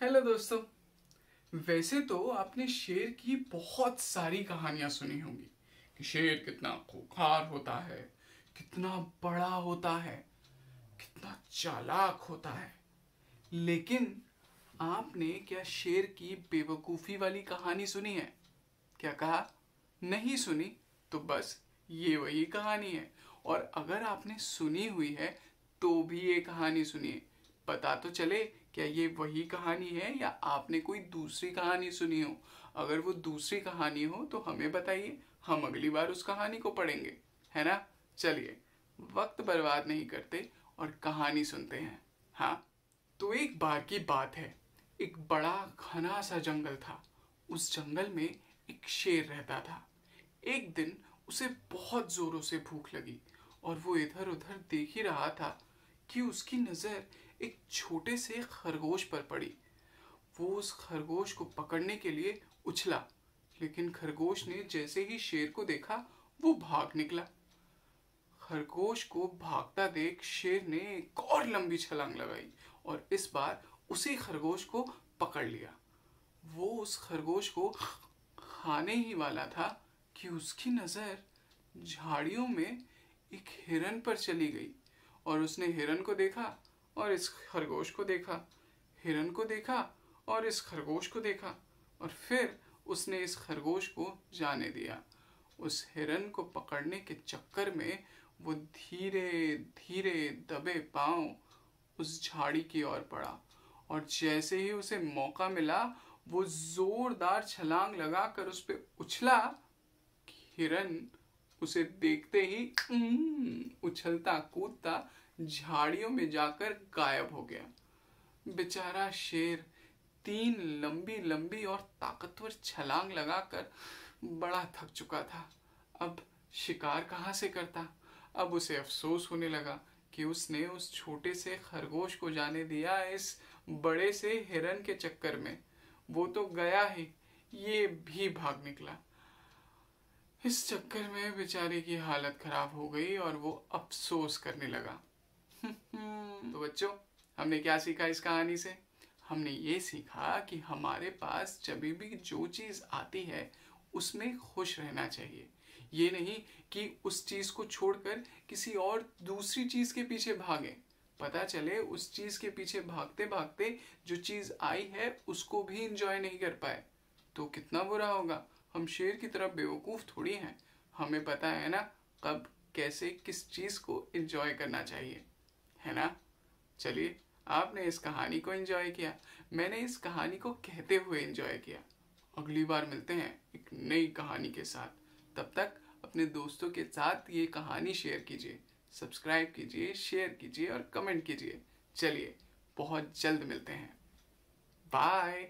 Hello दोस्तों। वैसे तो आपने शेर की बहुत सारी कहानियां सुनी होंगी कि शेर कितना खूंखार होता है, कितना बड़ा होता है, कितना चालाक होता है। लेकिन आपने क्या शेर की बेवकूफ़ी वाली कहानी सुनी है? क्या कहा? नहीं सुनी? तो बस ये वही कहानी है। और अगर आपने सुनी हुई है तो भी ये कहानी सुनिए, पता तो चले क्या ये वही कहानी है या आपने कोई दूसरी कहानी सुनी हो। अगर वो दूसरी कहानी हो तो हमें बताइए, हम अगली बार उस कहानी को पढ़ेंगे, है ना। चलिए, वक्त बर्बाद नहीं करते और कहानी सुनते हैं। हाँ, तो एक बार की बात है, एक बड़ा घना सा जंगल था। उस जंगल में एक शेर रहता था। एक दिन उसे बहुत जोरों से भूख लगी और वो इधर उधर देख ही रहा था कि उसकी नज़र एक छोटे से खरगोश पर पड़ी। वो उस खरगोश को पकड़ने के लिए उछला, लेकिन खरगोश ने जैसे ही शेर को देखा वो भाग निकला। खरगोश को भागता देख शेर ने एक और लंबी छलांग लगाई और इस बार उसी खरगोश को पकड़ लिया। वो उस खरगोश को खाने ही वाला था कि उसकी नज़र झाड़ियों में एक हिरन पर चली गई और उसने हिरन को देखा और इस खरगोश को देखा, हिरन को देखा और इस खरगोश को देखा, और फिर उसने इस खरगोश को जाने दिया। उस हिरन को पकड़ने के चक्कर में वो धीरे धीरे दबे पांव उस झाड़ी की ओर बढ़ा और जैसे ही उसे मौका मिला वो जोरदार छलांग लगाकर उस पे उछला। हिरन उसे देखते ही उछलता कूदता झाड़ियों में जाकर गायब हो गया। बेचारा शेर 3 लंबी लंबी और ताकतवर छलांग लगाकर बड़ा थक चुका था। अब शिकार कहाँ से करता। अब उसे अफसोस होने लगा कि उसने उस छोटे से खरगोश को जाने दिया इस बड़े से हिरन के चक्कर में। वो तो गया ही, ये भी भाग निकला। इस चक्कर में बेचारे की हालत खराब हो गई और वो अफसोस करने लगा। तो बच्चों, हमने क्या सीखा इस कहानी से? हमने ये सीखा कि हमारे पास जब भी जो चीज़ आती है उसमें खुश रहना चाहिए। ये नहीं कि उस चीज़ को छोड़कर किसी और दूसरी चीज़ के पीछे भागें। पता चले उस चीज़ के पीछे भागते भागते जो चीज़ आई है उसको भी इंजॉय नहीं कर पाए तो कितना बुरा होगा। हम शेर की तरह बेवकूफ़ थोड़ी हैं, हमें पता है ना कब कैसे किस चीज़ को इंजॉय करना चाहिए, है ना। चलिए, आपने इस कहानी को एंजॉय किया, मैंने इस कहानी को कहते हुए एंजॉय किया। अगली बार मिलते हैं एक नई कहानी के साथ। तब तक अपने दोस्तों के साथ ये कहानी शेयर कीजिए, सब्सक्राइब कीजिए, शेयर कीजिए और कमेंट कीजिए। चलिए, बहुत जल्द मिलते हैं। बाय।